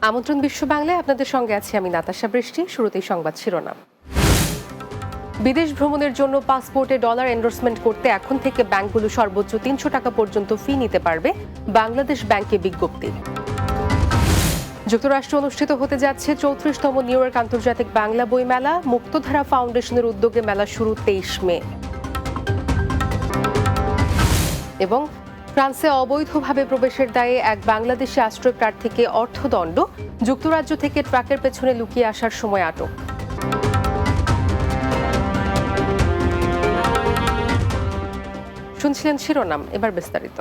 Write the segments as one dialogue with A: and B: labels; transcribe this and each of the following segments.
A: আমন্ত্রণ বিশ্ব বাংলায় আপনাদের সঙ্গে আছি আমি নাতাশা বৃষ্টি। শুরুতেই সংবাদ শিরোনাম। বিদেশ ভ্রমণের জন্য পাসপোর্টে ডলার এন্ডোর্সমেন্ট করতে এখন থেকে ব্যাংকগুলো সর্বোচ্চ ৩০০ টাকা পর্যন্ত ফি নিতে পারবে, বাংলাদেশ ব্যাংকে বিজ্ঞপ্তি। যুক্তরাষ্ট্রে অনুষ্ঠিত হতে যাচ্ছে ৩৪তম নিউ ইয়র্ক আন্তর্জাতিক বাংলা বইমেলা। মুক্তধারা ফাউন্ডেশনের উদ্যোগে মেলা শুরু ২৩ মে। এবং ফ্রান্সে অবৈধভাবে প্রবেশের দায়ে এক বাংলাদেশি আশ্রয় প্রার্থীকে অর্থদণ্ড, যুক্তরাজ্য থেকে ট্রাকের পেছনে লুকিয়ে আসার সময় আটক। শুনছিলেন শিরোনাম, এবার বিস্তারিত।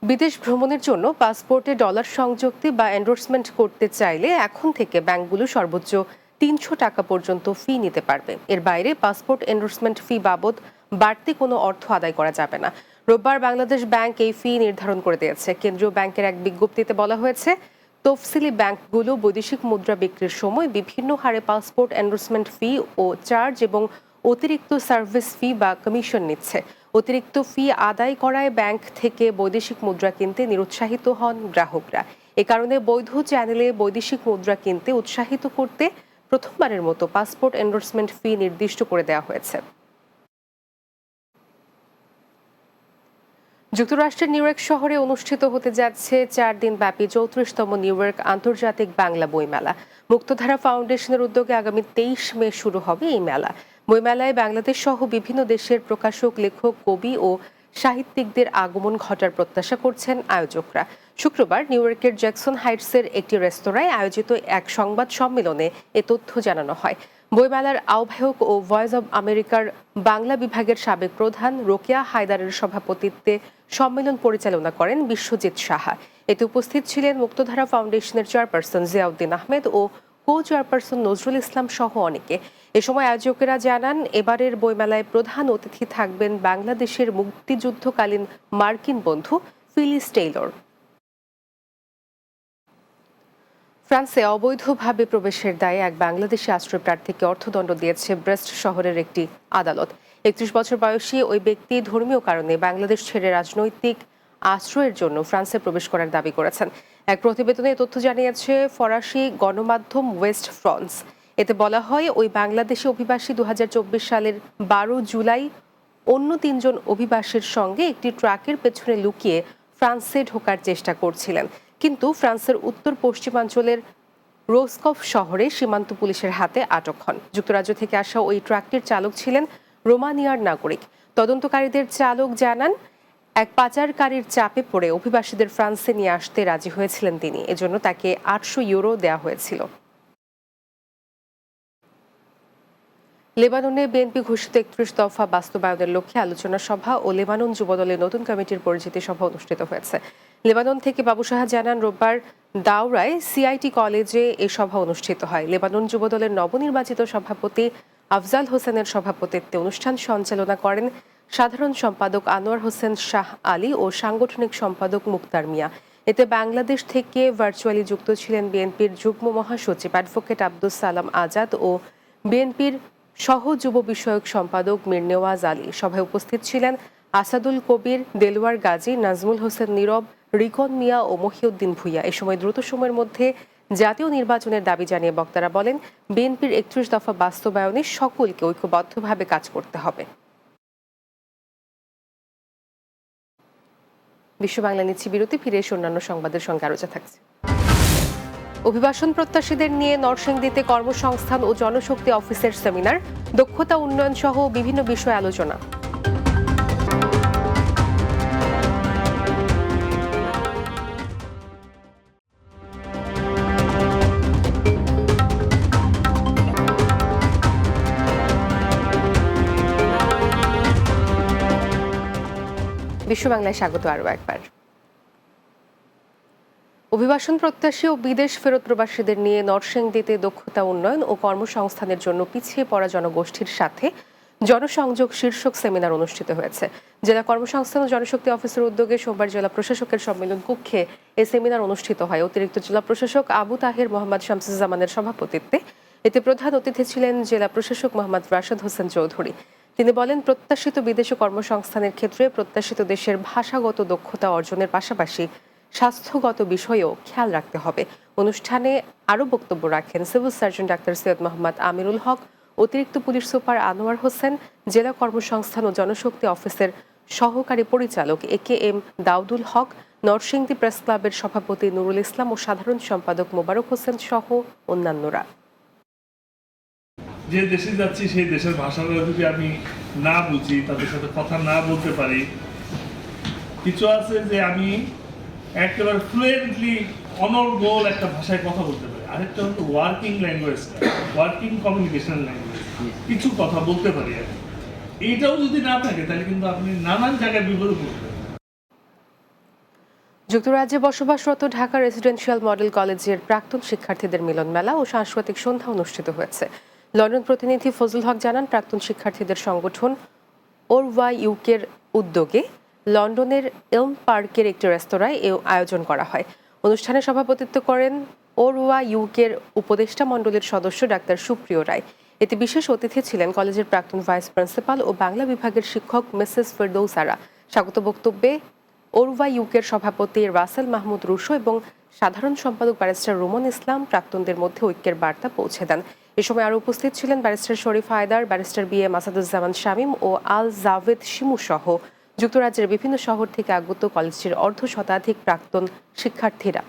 A: বিদেশ ভ্রমণের জন্য পাসপোর্টে ডলার সংযুক্তি বা এন্ডোর্সমেন্ট করতে চাইলে এখন থেকে ব্যাংকগুলো সর্বোচ্চ ৩০০ টাকা পর্যন্ত ফি নিতে পারবে। এর বাইরে পাসপোর্ট এন্ডোর্সমেন্ট ফি বাবদ বাড়তি কোনো অর্থ আদায় করা যাবে না। রোববার বাংলাদেশ ব্যাংক এই ফি নির্ধারণ করে দিয়েছে। কেন্দ্রীয় ব্যাংকের এক বিজ্ঞপ্তিতে বলা হয়েছে, তফসিলি ব্যাংকগুলো বৈদেশিক মুদ্রা বিক্রির সময় বিভিন্ন হারে পাসপোর্ট এন্ডোর্সমেন্ট ফি ও চার্জ এবং অতিরিক্ত সার্ভিস ফি বা কমিশন নিচ্ছে। অতিরিক্ত ফি আদায় করায় ব্যাংক থেকে বৈদেশিক মুদ্রা কিনতে নিরুৎসাহিত হন গ্রাহকরা। এ কারণে বৈধ চ্যানেলে বৈদেশিক মুদ্রা কিনতে উৎসাহিত করতে প্রথমবারের মতো পাসপোর্ট এন্ডোর্সমেন্ট ফি নির্দিষ্ট করে দেওয়া হয়েছে। যুক্তরাষ্ট্রের নিউ ইয়র্ক শহরে অনুষ্ঠিত হতে যাচ্ছে ৪ দিন ব্যাপী ৩৪তম নিউ ইয়র্ক আন্তর্জাতিক বাংলা বইমেলা। মুক্তধারা ফাউন্ডেশনের উদ্যোগে আগামী ২৩ মে শুরু হবে এই মেলা। বইমেলায় বাংলাদেশ সহ বিভিন্ন দেশের প্রকাশক, লেখক, কবি ও সাহিত্যিকদের আগমন ঘটার প্রত্যাশা করছেন আয়োজকরা। শুক্রবার নিউ ইয়র্কের জ্যাকসন হাইটসের একটি রেস্তোরাঁয় আয়োজিত এক সংবাদ সম্মেলনে এ তথ্য জানানো হয়। বইমেলার আহ্বায়ক ও ভয়েস অব আমেরিকার বাংলা বিভাগের সাবেক প্রধান রোকেয়া হায়দারের সভাপতিত্বে সম্মেলন পরিচালনা করেন বিশ্বজিৎ সাহা। এতে উপস্থিত ছিলেন মুক্তধারা ফাউন্ডেশনের চেয়ারপারসন জিয়াউদ্দিন আহমেদ ও কো চেয়ারপারসন নজরুল ইসলাম সহ অনেকে। এ সময় আয়োজকেরা জানান, এবারের বইমেলায় প্রধান অতিথি থাকবেন বাংলাদেশের মুক্তিযুদ্ধকালীন মার্কিন বন্ধু ফিলিস টেইলর। ফ্রান্সে অবৈধভাবে প্রবেশের দায়ে এক বাংলাদেশি আশ্রয় প্রার্থীকে অর্থদণ্ড দিয়েছে ব্রেস্ট শহরের একটি আদালত। ৩১ বছর বয়সী ওই ব্যক্তি ধর্মীয় কারণে বাংলাদেশ ছেড়ে রাজনৈতিক আশ্রয়ের জন্য ফ্রান্সে প্রবেশ করার দাবি করেছেন। এক প্রতিবেদনে তথ্য জানিয়েছে ফরাসি গণমাধ্যম ওয়েস্ট ফ্রান্স। এতে বলা হয়, ওই বাংলাদেশি অভিবাসী ২০২৪ সালের ১২ জুলাই অন্য ৩ জন অভিবাসীর সঙ্গে একটি ট্রাকের পেছনে লুকিয়ে ফ্রান্সে ঢোকার চেষ্টা করছিলেন, কিন্তু ফ্রান্সের উত্তর পশ্চিমাঞ্চলের রোসকফ শহরে সীমান্ত পুলিশের হাতে আটক হন। যুক্তরাজ্য থেকে আসা ওই ট্রাকটির চালক ছিলেন রোমানিয়ার নাগরিক। তদন্তকারীদের চালক জানান, এক পাচারকারীর চাপে পড়ে অভিবাসীদের ফ্রান্সে নিয়ে আসতে রাজি হয়েছিলেন তিনি। এজন্য তাকে ৮০০ ইউরো দেওয়া হয়েছিল। লেবাননে বিএনপি ঘোষিত ৩১ দফা বাস্তবায়নের লক্ষ্যে আলোচনা সভা ও লেবানন যুবদলের নতুন কমিটির পরিচিতি সভা অনুষ্ঠিত হয়েছে। লেবানন থেকে বাবু সাহা জানান, রোববার দাওরায় সিআইটি কলেজে এ সভা অনুষ্ঠিত হয়। লেবানন যুবদলের নবনির্বাচিত সভাপতি আফজাল হোসেনের সভাপতিত্বে অনুষ্ঠান সঞ্চালনা করেন সাধারণ সম্পাদক আনোয়ার হোসেন শাহ আলী ও সাংগঠনিক সম্পাদক মুক্তার মিয়া। এতে বাংলাদেশ থেকে ভার্চুয়ালি যুক্ত ছিলেন বিএনপির যুগ্ম মহাসচিব অ্যাডভোকেট আব্দুস সালাম আজাদ ও বিএনপির সহ যুব বিষয়ক সম্পাদক মীর নেওয়াজ আলী। সভায় উপস্থিত ছিলেন আসাদুল কবির, দেলোয়ার গাজী, নাজমুল হোসেন নীরব, রিকন মিয়া ও মহিউদ্দিন ভুইয়া। এ সময় দ্রুত সময়ের মধ্যে জাতীয় নির্বাচনের দাবি জানিয়ে বক্তারা বলেন, বিএনপির ৩১ দফা বাস্তবায়নে সকলকে ঐক্যবদ্ধভাবে কাজ করতে হবে। বিশ্ব বাংলা নিচ্ছি বিরতি, ফিরে এসে অন্যান্য সংবাদের সঙ্গে আলোচনা থাকছে। অভিবাসন প্রত্যাশীদের নিয়ে নরসিংদীতে কর্মসংস্থান ও জনশক্তি অফিসের সেমিনার, দক্ষতা উন্নয়ন সহ বিভিন্ন বিষয়ে আলোচনা। বিশ্ব বাংলায় স্বাগত আরও একবার। অভিবাসন প্রত্যাশী ও বিদেশ ফেরত প্রবাসীদের নিয়ে নরসিংদীতে দক্ষতা উন্নয়ন ও কর্মসংস্থানের জন্য পিছিয়ে পড়া জনগোষ্ঠীর সাথে জনসংযোগ শীর্ষক সেমিনার অনুষ্ঠিত হয়েছে। জেলা কর্মসংস্থান ও জনশক্তি অফিসের উদ্যোগে সোমবার জেলা প্রশাসকের সম্মেলন কক্ষে এই সেমিনার অনুষ্ঠিত হয়। অতিরিক্ত জেলা প্রশাসক আবু তাহের মোহাম্মদ শামসুজ্জামানের সভাপতিত্বে এতে প্রধান অতিথি ছিলেন জেলা প্রশাসক মোহাম্মদ রাশেদ হোসেন চৌধুরী। তিনি বলেন, প্রত্যাশিত বিদেশি কর্মসংস্থানের ক্ষেত্রে প্রত্যাশিত দেশের ভাষাগত দক্ষতা অর্জনের পাশাপাশি স্বাস্থ্যগত বিষয়েও খেয়াল রাখতে হবে। অনুষ্ঠানে আরও বক্তব্য রাখেন civil surgeon doctor Syed Mohammad Amirul Haque, অতিরিক্ত পুলিশ সুপার আনোয়ার হোসেন, জেলা কর্মসংস্থান ও জনশক্তি অফিসের সহকারী পরিচালক AKM দাউদুল হক, নরসিংদী প্রেস ক্লাবের সভাপতি নুরুল ইসলাম ও সাধারণ সম্পাদক মোবারক হোসেন সহ অন্যান্যরা।
B: যে দেশে যাচ্ছি সেই দেশের ভাষাটা যদি আমি না বুঝি, তাদের সাথে কথা না বলতে পারি, কিছু আছে যে আমি একেবারে ফ্লুয়েন্টলি অনর্গল একটা ভাষায় কথা বলতে পারি, আরেকটা হচ্ছে ওয়ার্কিং ল্যাঙ্গুয়েজটা, ওয়ার্কিং কমিউনিকেশন ল্যাঙ্গুয়েজ, কিছু কথা বলতে পারি আমি। এইটাও যদি না থাকে তাহলে কিন্তু আপনি নানান জায়গায় বিপদে পড়বেন।
A: যুক্তরাজ্যে বসবাসরত ঢাকা রেসিডেন্সিয়াল মডেল কলেজের প্রাক্তন শিক্ষার্থীদের মিলন মেলা ও সাংস্কৃতিক সন্ধ্যা অনুষ্ঠিত হয়েছে। লন্ডন প্রতিনিধি ফজলুল হক জানান, প্রাক্তন শিক্ষার্থীদের সংগঠন ORY-UK'র উদ্যোগে লন্ডনের এলম পার্কের একটি রেস্তোরাঁয় এ আয়োজন করা হয়। অনুষ্ঠানে সভাপতিত্ব করেন ORY-UK'র উপদেষ্টা মণ্ডলীর সদস্য ডাক্তার সুপ্রিয় রায়। এতে বিশেষ অতিথি ছিলেন কলেজের প্রাক্তন ভাইস প্রিন্সিপাল ও বাংলা বিভাগের শিক্ষক মিসেস ফেরদৌসারা। স্বাগত বক্তব্যে ORY-UK'র সভাপতি রাসেল মাহমুদ রুশো এবং সাধারণ সম্পাদক ব্যারিস্টার রুমন ইসলাম প্রাক্তনদের মধ্যে ঐক্যের বার্তা পৌঁছে দেন। এ সময় আরও উপস্থিত ছিলেন ব্যারিস্টার শরীফ হায়দার, ব্যারিস্টার BM আসাদুজ্জামান শামীম ও আল জাভেদ শিমু সহ যুক্তরাজ্যের বিভিন্ন শহর থেকে আগত কলেজটির অর্ধশতাধিক প্রাক্তন শিক্ষার্থীরা।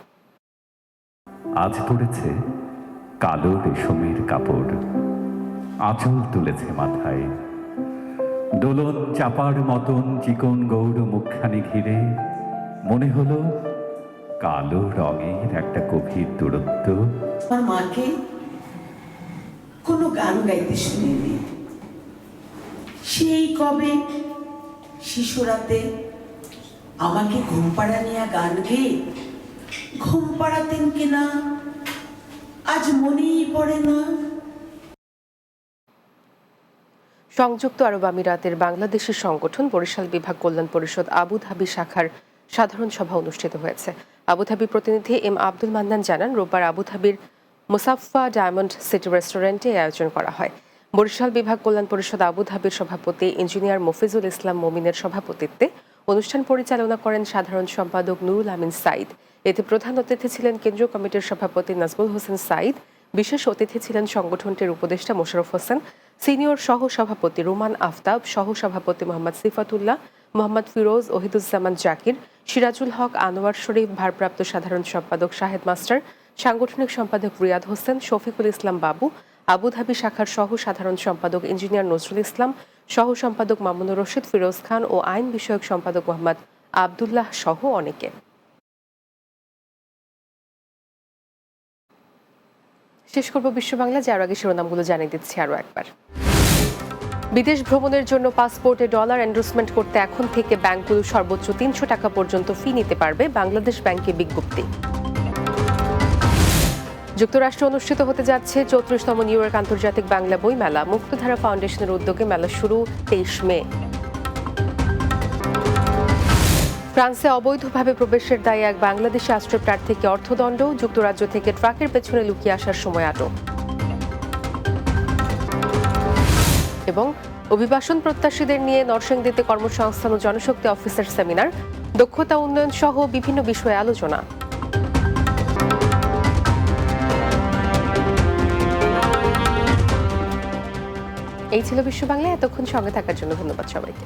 C: আজ পড়েছে কালো রেশমের কাপড়, আঁচল তুলেছে মাথায়, দোলন চাপার মতন চিকন গৌর মুখখানি ঘিরে মনে হলো কালো রঙের একটা গভীর দূরত্ব।
D: আমার মাকে কোনো গান গাইতে শুনিনি। সেই কবে শিশুরাতে আমাকে ঘুম পাড়া নিয়ে গান গেয়ে ঘুম পাড়াতেন কিনা আজ মনেই পড়ে না।
A: সংযুক্ত আরব আমিরাতের বাংলাদেশের সংগঠন বরিশাল বিভাগ কল্যাণ পরিষদ আবুধাবি শাখার সাধারণ সভা অনুষ্ঠিত হয়েছে। আবুধাবি প্রতিনিধি M আব্দুল মান্নান জানান, রোববার আবুধাবির মুসাফফা ডায়মন্ড সিটি রেস্টুরেন্টে আয়োজন করা হয়। বরিশাল বিভাগ কল্যাণ পরিষদ আবুধাবির সভাপতি ইঞ্জিনিয়ার মফিজুল ইসলাম মমিনের সভাপতিত্বে অনুষ্ঠান পরিচালনা করেন সাধারণ সম্পাদক নুরুল আমিন সাইদ। এতে প্রধান অতিথি ছিলেন কেন্দ্রীয় কমিটির সভাপতি নাজমুল হোসেন সাইদ। বিশেষ অতিথি ছিলেন সংগঠনটির উপদেষ্টা মোশাররফ হোসেন, সিনিয়র সহ সভাপতি রুমান আফতাব, সহ সভাপতি মোহাম্মদ সিফাতুল্লাহ, মোহাম্মদ ফিরোজ, ওহিদুজ্জামান জাকির, সিরাজুল হক, আনোয়ার শরীফ, ভারপ্রাপ্ত সাধারণ সম্পাদক শাহেদ মাস্টার, সাংগঠনিক সম্পাদক রিয়াদ হোসেন, শফিকুল ইসলাম বাবু, আবুধাবি শাখার সহ সাধারণ সম্পাদক ইঞ্জিনিয়ার নজরুল ইসলাম, সহ সম্পাদক মামুনুর রশিদ, ফিরোজ খান ও আইন বিষয়ক সম্পাদক মোহাম্মদ আবদুল্লাহ সহ অনেকে। শেষ করব বিশ্ব বাংলা, যার আগে শিরোনামগুলো জানিয়ে দিচ্ছি আরও একবার। বিদেশ ভ্রমণের জন্য পাসপোর্টে ডলার এন্ডোর্সমেন্ট করতে এখন থেকে ব্যাংকগুলো সর্বোচ্চ 300 টাকা পর্যন্ত ফি নিতে পারবে, বাংলাদেশ ব্যাংকে বিজ্ঞপ্তি। যুক্তরাষ্ট্রে অনুষ্ঠিত হতে যাচ্ছে 34তম নিউ ইয়র্ক আন্তর্জাতিক বাংলা বই মেলা। মুক্তধারা ফাউন্ডেশনের উদ্যোগে মেলা শুরু 23 মে। ফ্রান্সে অবৈধভাবে প্রবেশের দায়ে এক বাংলাদেশি আশ্রয় প্রার্থীকে অর্থদণ্ড, যুক্তরাজ্য থেকে ট্রাকের পেছনে লুকিয়ে আসার সময় আটক। এবং অভিবাসন প্রত্যাশীদের নিয়ে নরসিংদীতে কর্মসংস্থান ও জনশক্তি অফিসের সেমিনার, দক্ষতা উন্নয়ন সহ বিভিন্ন বিষয়ে আলোচনা। এই ছিল বিশ্ব বাংলা। এতক্ষণ সঙ্গে থাকার জন্য ধন্যবাদ সবাইকে।